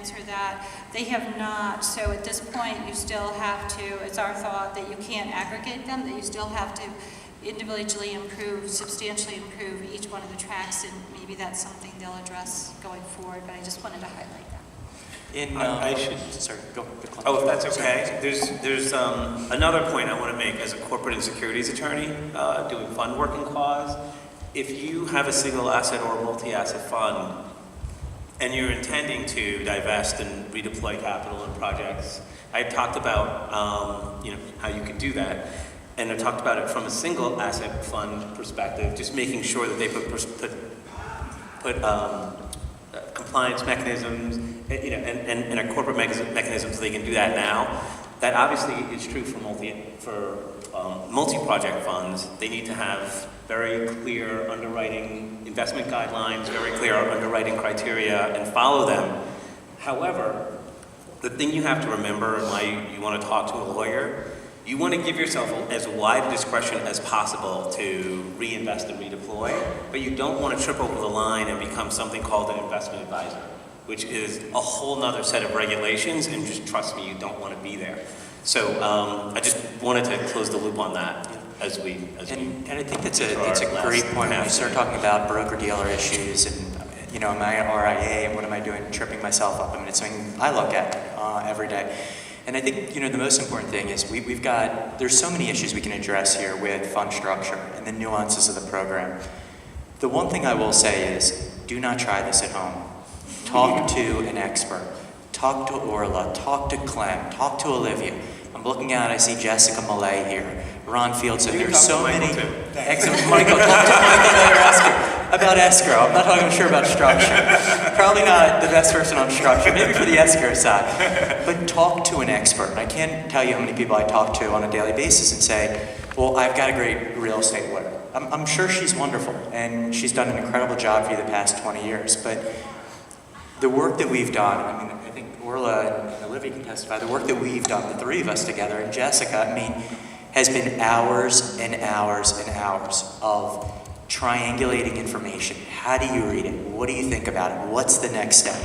answer that. They have not, so at this point you still have to, it's our thought that you can't aggregate them, that you still have to individually improve, substantially improve each one of the tracks, and maybe that's something they'll address going forward, but I just wanted to highlight that. I should. Sorry, go. Oh, if that's okay. There's another point I want to make as a corporate and securities attorney doing fund work in cause. If you have a single asset or multi-asset fund and you're intending to divest and redeploy capital in projects, I talked about how you could do that, and I talked about it from a single asset fund perspective, just making sure that they put compliance mechanisms, and a corporate mechanism so they can do that now. That obviously is true for multi-project funds. They need to have very clear underwriting investment guidelines, very clear underwriting criteria, and follow them. However, the thing you have to remember, and why you want to talk to a lawyer, you want to give yourself as wide a discretion as possible to reinvest and redeploy, but you don't want to trip over the line and become something called an investment advisor, which is a whole nother set of regulations, and just trust me, you don't want to be there. So I just wanted to close the loop on that as we and I think that's a great point when you start talking about broker-dealer issues and, am I an RIA and what am I doing tripping myself up? I mean, it's something I look at every day. And I think, the most important thing is there's so many issues we can address here with fund structure and the nuances of the program. The one thing I will say is, do not try this at home. Talk to an expert. Talk to Orla, talk to Clem, talk to Olivia. I'm looking out, I see Jessica Millay here, Ron Field, so there's so many. Excellent. Michael, talk to Michael while you're asking about escrow. I'm not talking sure about structure. Probably not the best person on structure, maybe for the escrow side. But talk to an expert. I can't tell you how many people I talk to on a daily basis and say, well, I've got a great real estate lawyer. I'm sure she's wonderful, and she's done an incredible job for you the past 20 years, but the work that we've done, I think Orla and Olivia can testify, the work that we've done, the three of us together, and Jessica, has been hours and hours and hours of triangulating information. How do you read it? What do you think about it? What's the next step?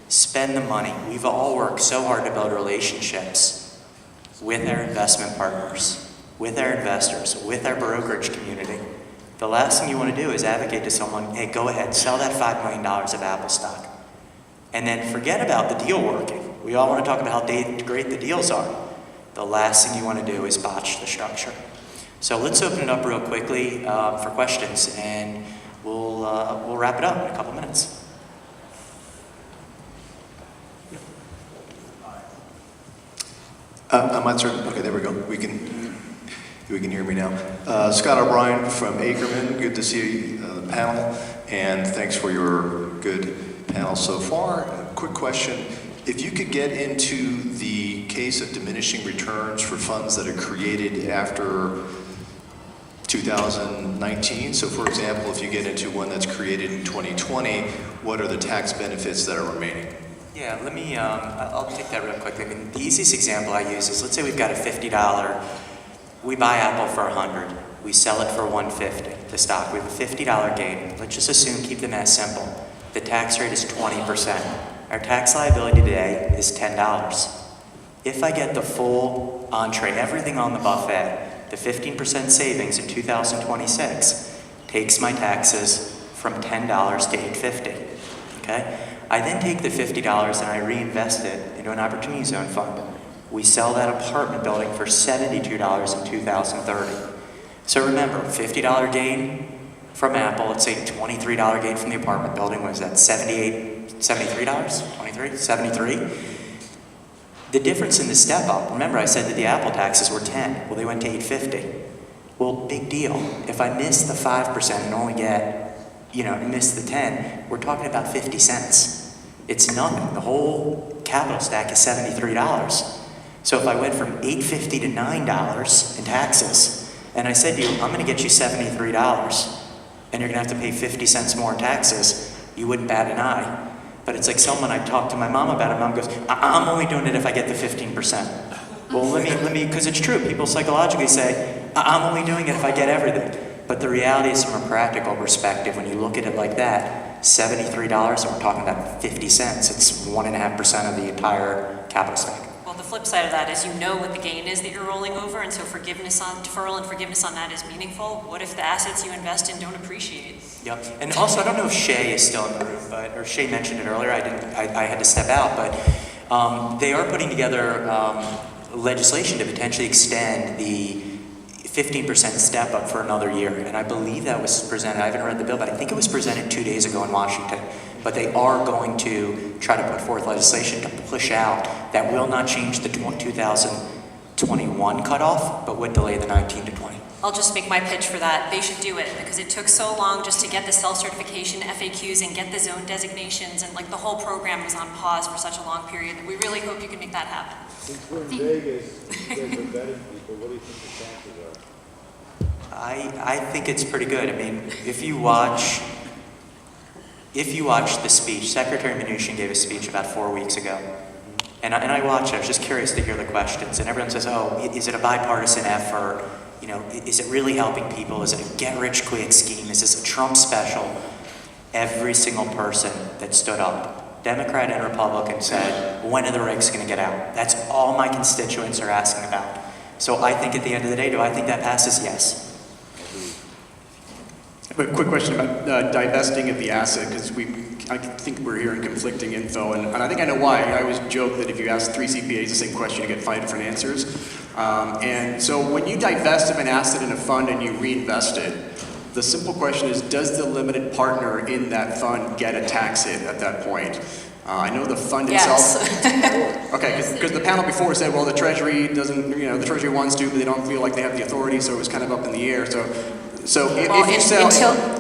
Spend the money. We've all worked so hard to build relationships with our investment partners, with our investors, with our brokerage community. The last thing you want to do is advocate to someone, hey, go ahead, sell that $5 million of Apple stock. And then forget about the deal working. We all want to talk about how great the deals are. The last thing you want to do is botch the structure. So let's open it up real quickly for questions, and we'll wrap it up in a couple minutes. I'm not certain. Okay, there we go. We can hear me now. Scott O'Brien from Ackerman. Good to see the panel, and thanks for your good panel so far. Quick question. If you could get into the case of diminishing returns for funds that are created after 2019, so for example, if you get into one that's created in 2020, what are the tax benefits that are remaining? Yeah, let me, I'll take that real quickly. The easiest example I use is, let's say we've got a $50, we buy Apple for $100, we sell it for $150, the stock, we have a $50 gain. Let's just assume, keep the math simple, the tax rate is 20%. Our tax liability today is $10. If I get the full entree, everything on the buffet, the 15% savings in 2026 takes my taxes from $10 to $850, okay? I then take the $50 and I reinvest it into an opportunity zone fund. We sell that apartment building for $72 in 2030. So remember, $50 gain from Apple, let's say $23 gain from the apartment building, what is that, $73? 23? 73? The difference in the step up, remember I said that the Apple taxes were 10, well they went to 850. Well, big deal. If I miss the 5% and only get, miss the 10, we're talking about 50 cents. It's nothing. The whole capital stack is $73. So if I went from $850 to $9 in taxes, and I said to you, I'm gonna get you $73, and you're gonna have to pay 50 cents more in taxes, you wouldn't bat an eye. But it's like someone, I talked to my mom about it, mom goes, I'm only doing it if I get the 15%. Well, let me, because it's true, people psychologically say, I'm only doing it if I get everything. But the reality is, from a practical perspective, when you look at it like that, $73, so we're talking about 50 cents. It's 1.5% of the entire capital stack. Well, the flip side of that is you know what the gain is that you're rolling over, and so deferral and forgiveness on that is meaningful. What if the assets you invest in don't appreciate? Yep. And also, I don't know if Shay is still in the room, or Shay mentioned it earlier. I had to step out, but they are putting together legislation to potentially extend the 15% step up for another year. And I believe that was presented, I haven't read the bill, but I think it was presented 2 days ago in Washington. But they are going to try to put forth legislation to push out that will not change the 2021 cutoff, but would delay the 19 to 20. I'll just make my pitch for that. They should do it because it took so long just to get the self-certification FAQs and get the zone designations, and like the whole program was on pause for such a long period. We really hope you can make that happen. Since we're in Vegas, you guys are betting people, what do you think the chances are? I think it's pretty good. I mean, if you watch the speech, Secretary Mnuchin gave a speech about 4 weeks ago. And I watched it. I was just curious to hear the questions. And everyone says, oh, is it a bipartisan effort? You know, is it really helping people? Is it a get-rich-quick scheme? Is this a Trump special? Every single person that stood up, Democrat and Republican, said, when are the rigs going to get out? That's all my constituents are asking about. So I think at the end of the day, do I think that passes? Yes. A quick question about divesting of the asset, because I think we're hearing conflicting info, and I think I know why. I always joke that if you ask 3 CPAs the same question, you get 5 different answers. And so when you divest of an asset in a fund and you reinvest it, the simple question is, does the limited partner in that fund get a tax hit at that point? I know the fund itself. Yes. Okay, because the panel before said, well, the Treasury doesn't, the Treasury wants to, but they don't feel like they have the authority, so it was kind of up in the air. So if you sell...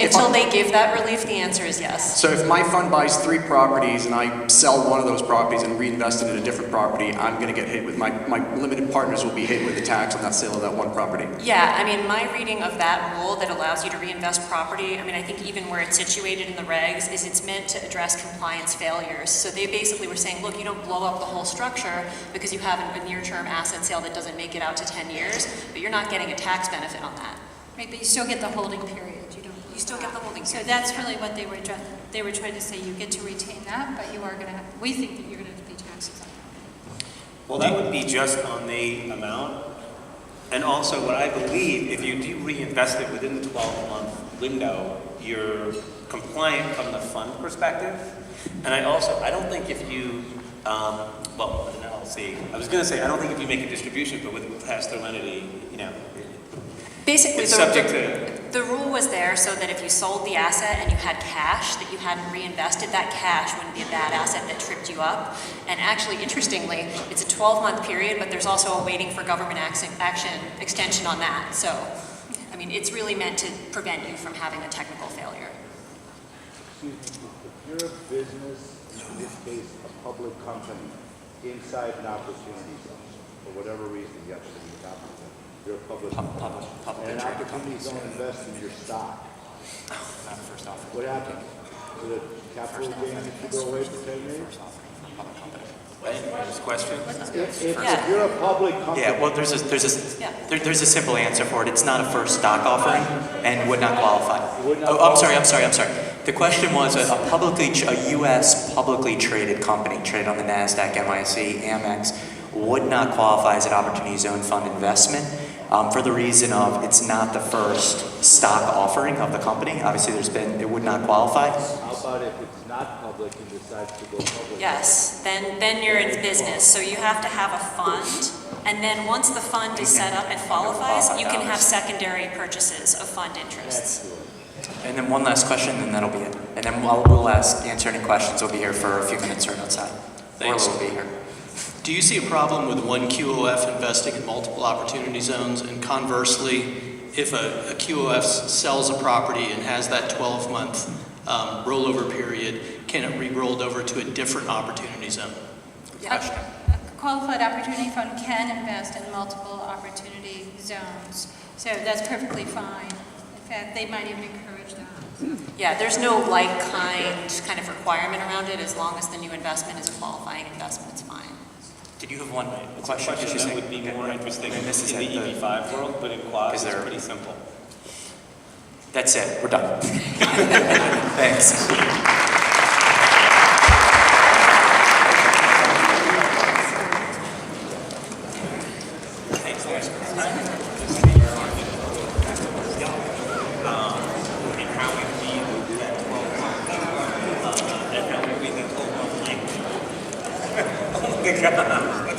Until they give that relief, the answer is yes. So if my fund buys 3 properties and I sell one of those properties and reinvest it in a different property, I'm going to get hit with, my limited partners will be hit with the tax on that sale of that one property. Yeah, I mean, my reading of that rule that allows you to reinvest property, I mean, I think even where it's situated in the regs is it's meant to address compliance failures. So they basically were saying, look, you don't blow up the whole structure because you have a near-term asset sale that doesn't make it out to 10 years, but you're not getting a tax benefit on that. Right, but you still get the holding period. You still get the holding So period. that's really what they were trying to say. You get to retain that, but you are going to have, we think that you're going to have to pay taxes on that. Well, that would be just on the amount. And also what I believe, if you do reinvest it within the 12-month window, you're compliant from the fund perspective. And I don't think if you, well, an LLC, I was going to say, I don't think if you make a distribution, but with a pass-through entity, Basically, it's subject to... The rule was there so that if you sold the asset and you had cash that you hadn't reinvested, that cash wouldn't be a bad asset that tripped you up. And actually, interestingly, it's a 12-month period, but there's also a waiting for government action extension on that. So, I mean, it's really meant to prevent you from having a technical failure. Excuse me, if you're a business, in this case, a public company, inside an opportunity zone, for whatever reason, you have to be a company. You're a public company. And an opportunity zone invests in your stock. Not the first offer. What happened? Did the capital gain that you go away for 10 years? This question? If you're a public company. Yeah, well, there's a simple answer for it. It's not a first stock offering and would not qualify. I'm sorry. The question was a U.S. publicly traded company, traded on the NASDAQ, NYSE, Amex, would not qualify as an opportunity zone fund investment for the reason of it's not the first stock offering of the company. Obviously, it would not qualify. How about if it's not public and decides to go public? Yes, then you're in business. So you have to have a fund, and then once the fund is set up and qualifies, you can have secondary purchases of fund interests. And then one last question, and that'll be it. And then we'll answer any questions. We'll be here for a few minutes right outside. Thanks. Or we'll be here. Do you see a problem with one QOF investing in multiple opportunity zones? And conversely, if a QOF sells a property and has that 12-month rollover period, can it be rolled over to a different opportunity zone? A qualified opportunity fund can invest in multiple opportunity zones. So that's perfectly fine. In fact, they might even encourage that. Yeah, there's no kind of requirement around it. As long as the new investment is a qualifying investment, it's fine. Did you have one It's a question? question that would be more interesting in the EB5 world, but in quads, it's pretty simple. That's it. We're done. Thanks. my God.